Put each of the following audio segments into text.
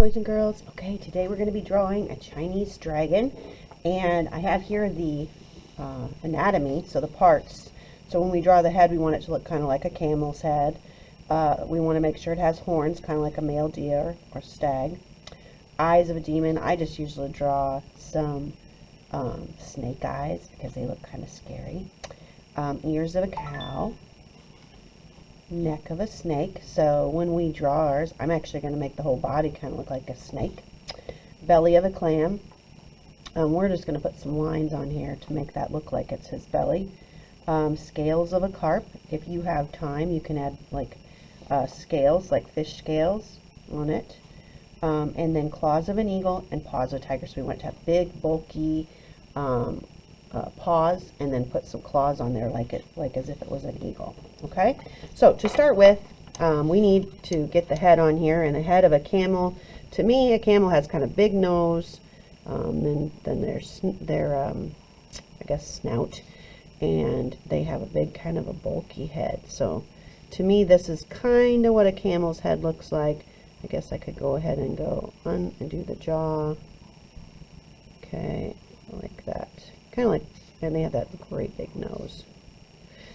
boys and girls. Okay, today we're going to be drawing a Chinese dragon, and I have here the anatomy, so the parts. So when we draw the head, we want it to look kind of like a camel's head. We want to make sure it has horns, kind of like a male deer or stag. Eyes of a demon. I just usually draw some snake eyes because they look kind of scary. Ears of a cow. Neck of a snake. So when we draw ours, I'm actually going to make the whole body kind of look like a snake. Belly of a clam. We're just going to put some lines on here to make that look like it's his belly. Scales of a carp. If you have time, you can add like scales, like fish scales on it. And then claws of an eagle and paws of a tiger. So we want to have big, bulky paws, and then put some claws on there like as if it was an eagle. Okay, so to start with, we need to get the head on here, and the head of a camel. To me, a camel has kind of big nose, then there's their I guess snout, and they have a big kind of a bulky head. So to me, this is kind of what a camel's head looks like. I guess I could go ahead and go and do the jaw. Okay, like that. Kind of like, and they have that great big nose.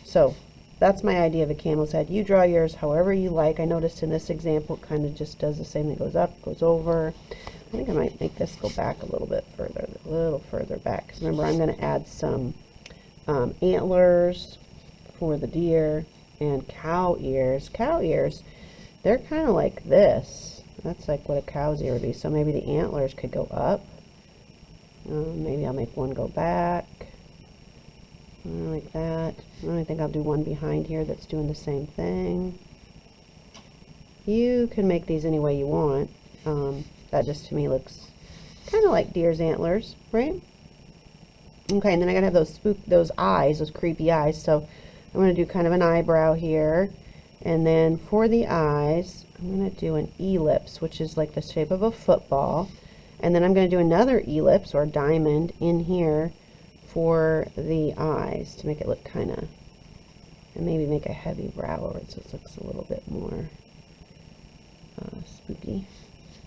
So that's my idea of a camel's head. You draw yours however you like. I noticed in this example it kind of just does the same. It goes up, goes over. I think I might make this go back a little bit further, a little further back. Because remember, I'm going to add some antlers for the deer and cow ears. Cow ears, they're kind of like this. That's like what a cow's ear would be. So maybe the antlers could go up. Maybe I'll make one go back. Like that. I think I'll do one behind here that's doing the same thing. You can make these any way you want. That just to me looks kind of like deer's antlers, right? Okay, and then I gotta have those eyes, those creepy eyes. So I'm gonna do kind of an eyebrow here, and then for the eyes, I'm gonna do an ellipse, which is like the shape of a football, and then I'm gonna do another ellipse or diamond in here for the eyes to make it look kind of, and maybe make a heavy brow over it so it looks a little bit more spooky.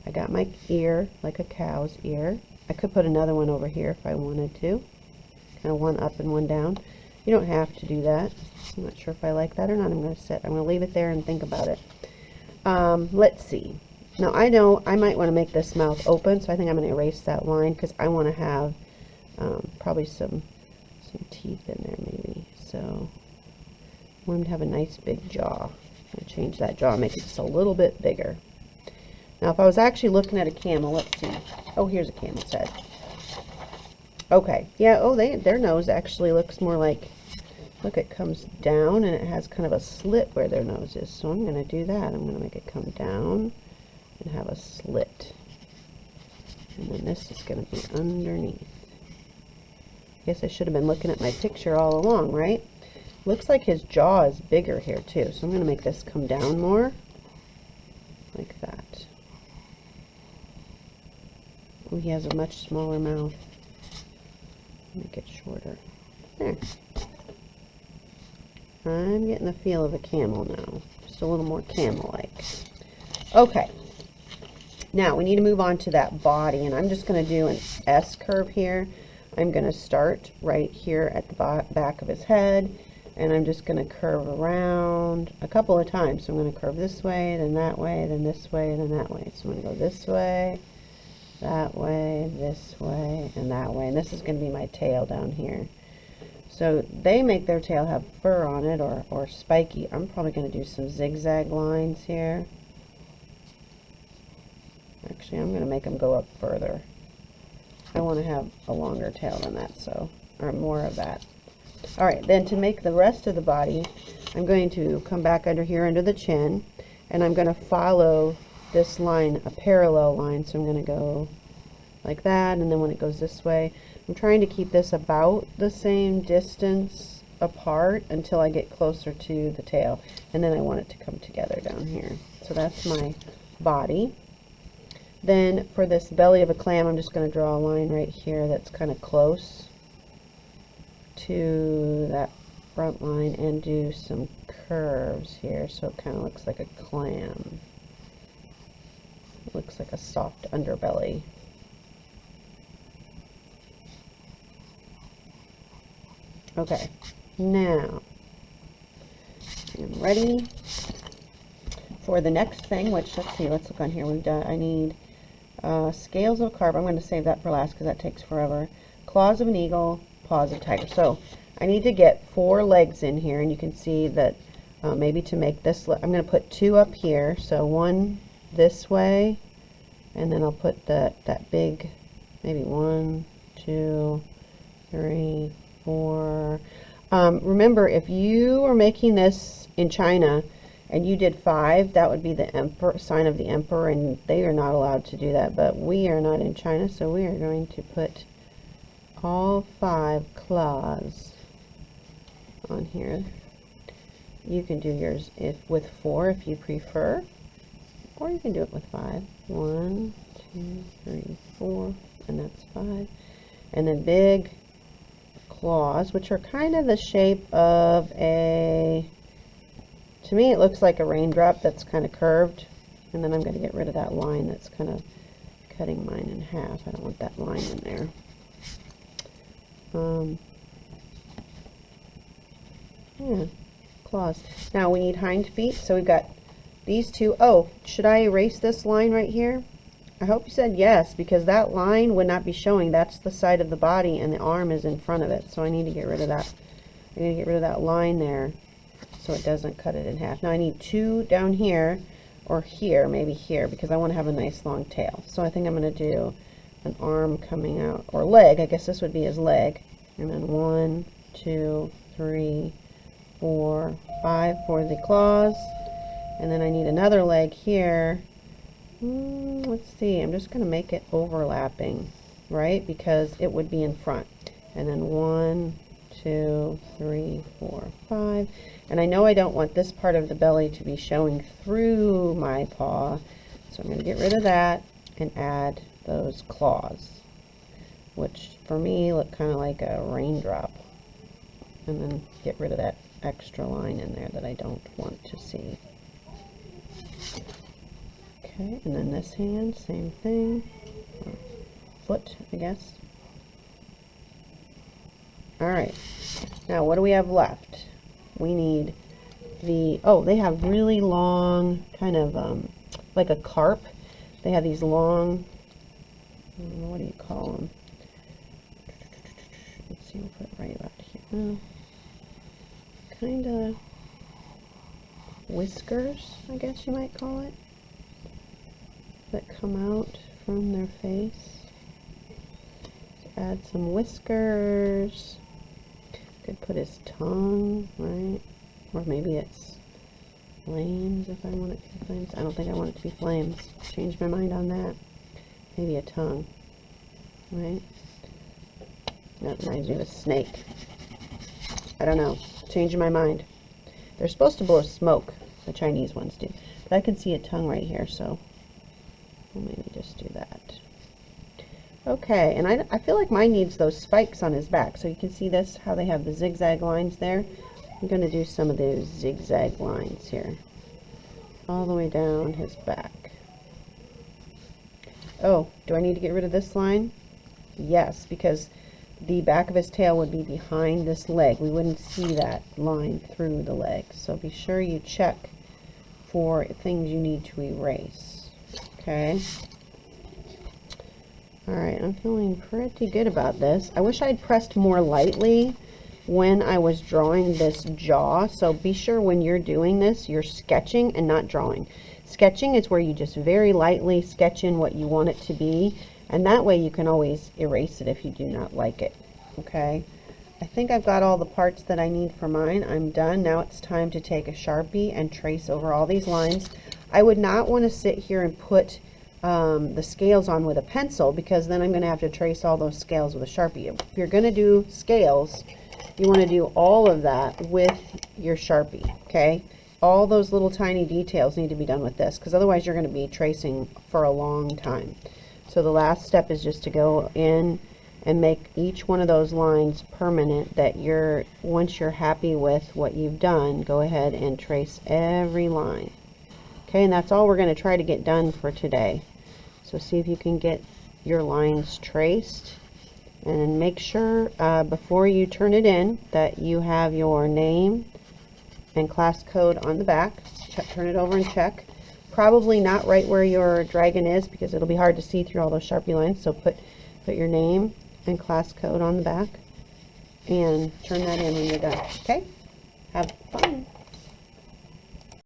I got my ear like a cow's ear. I could put another one over here if I wanted to, kind of one up and one down. You don't have to do that. I'm not sure if I like that or not. I'm going to leave it there and think about it. Let's see. Now I know I might want to make this mouth open, so I think I'm going to erase that line because I want to have probably some teeth in there maybe. So I want him to have a nice big jaw. I'm going to change that jaw and make it just a little bit bigger. Now if I was actually looking at a camel, let's see. Oh, here's a camel's head. Okay, yeah, oh, their nose actually looks more like, look, it comes down and it has kind of a slit where their nose is. So I'm going to do that. I'm going to make it come down and have a slit. And then this is going to be underneath. Guess I should have been looking at my picture all along, right? Looks like his jaw is bigger here too. So I'm going to make this come down more. Like that. Oh, he has a much smaller mouth. Make it shorter. There. I'm getting the feel of a camel now. Just a little more camel-like. Okay. Now we need to move on to that body, and I'm just going to do an S curve here. I'm going to start right here at the back of his head, and I'm just going to curve around a couple of times. So I'm going to curve this way, then that way, then this way, and then that way. So I'm going to go this way, that way, this way, and that way. And this is going to be my tail down here. So they make their tail have fur on it or spiky. I'm probably going to do some zigzag lines here. Actually, I'm going to make them go up further. I want to have a longer tail than that, so, or more of that. All right, then to make the rest of the body, I'm going to come back under here under the chin, and I'm going to follow this line, a parallel line. So I'm going to go like that, and then when it goes this way, I'm trying to keep this about the same distance apart until I get closer to the tail, and then I want it to come together down here. So that's my body. Then for this belly of a clam, I'm just going to draw a line right here that's kind of close to that front line and do some curves here so it kind of looks like a clam. Looks like a soft underbelly. Okay, now I'm ready for the next thing, which, let's see, let's look on here. We've done, I need scales of a carp. I'm going to save that for last because that takes forever. Claws of an eagle, paws of a tiger. So I need to get 4 legs in here, and you can see that maybe to make this, I'm going to put 2 up here. So 1 this way, and then I'll put that big, maybe 1, 2, 3, 4. Remember, if you were making this in China and you did 5, that would be the emperor, sign of the emperor, and they are not allowed to do that. But we are not in China, so we are going to put all 5 claws on here. You can do yours with 4 if you prefer, or you can do it with 5. 1, 2, 3, 4, and that's 5. And then big claws, which are kind of the shape of a, to me it looks like a raindrop that's kind of curved. And then I'm going to get rid of that line that's kind of cutting mine in half. I don't want that line in there. Yeah, claws. Now we need hind feet, so we've got these 2. Oh, should I erase this line right here? I hope you said yes, because that line would not be showing. That's the side of the body, and the arm is in front of it. So I need to get rid of that. I need to get rid of that line there so it doesn't cut it in half. Now I need 2 down here, or here, maybe here, because I want to have a nice long tail. So I think I'm going to do an arm coming out, or leg. I guess this would be his leg. And then 1, 2, 3, 4, 5 for the claws. And then I need another leg here. Let's see, I'm just going to make it overlapping, right? Because it would be in front. And then 1, 2, 3, 4, 5. And I know I don't want this part of the belly to be showing through my paw. So I'm going to get rid of that and add those claws, which for me look kind of like a raindrop. And then get rid of that extra line in there that I don't want to see. Okay, and then this hand, same thing. Or foot, I guess. Alright, now what do we have left? We need the, oh, they have really long, kind of like a carp. They have these long, I don't know, what do you call them? Let's see, we'll put it right about here. Kind of whiskers, I guess you might call it, that come out from their face. Let's add some whiskers. Could put his tongue, right? Or maybe it's flames if I want it to be flames. I don't think I want it to be flames. Change my mind on that. Maybe a tongue, right? That reminds me of a snake. I don't know. Changing my mind. They're supposed to blow smoke. The Chinese ones do. But I can see a tongue right here, so we'll maybe just do that. Okay, and I feel like mine needs those spikes on his back. So you can see this, how they have the zigzag lines there. I'm going to do some of those zigzag lines here. All the way down his back. Oh, do I need to get rid of this line? Yes, because the back of his tail would be behind this leg. We wouldn't see that line through the leg. So be sure you check for things you need to erase. Okay. Alright, I'm feeling pretty good about this. I wish I'd pressed more lightly when I was drawing this jaw. So be sure when you're doing this, you're sketching and not drawing. Sketching is where you just very lightly sketch in what you want it to be. And that way you can always erase it if you do not like it. Okay, I think I've got all the parts that I need for mine. I'm done. Now it's time to take a Sharpie and trace over all these lines. I would not want to sit here and put the scales on with a pencil, because then I'm going to have to trace all those scales with a Sharpie. If you're going to do scales, you want to do all of that with your Sharpie, okay? All those little tiny details need to be done with this, because otherwise you're going to be tracing for a long time. So the last step is just to go in and make each one of those lines permanent, that once you're happy with what you've done, go ahead and trace every line. Okay, and that's all we're going to try to get done for today. So see if you can get your lines traced, and make sure before you turn it in that you have your name and class code on the back. Turn it over and check. Probably not right where your dragon is, because it'll be hard to see through all those Sharpie lines. So put your name and class code on the back and turn that in when you're done. Okay? Have fun.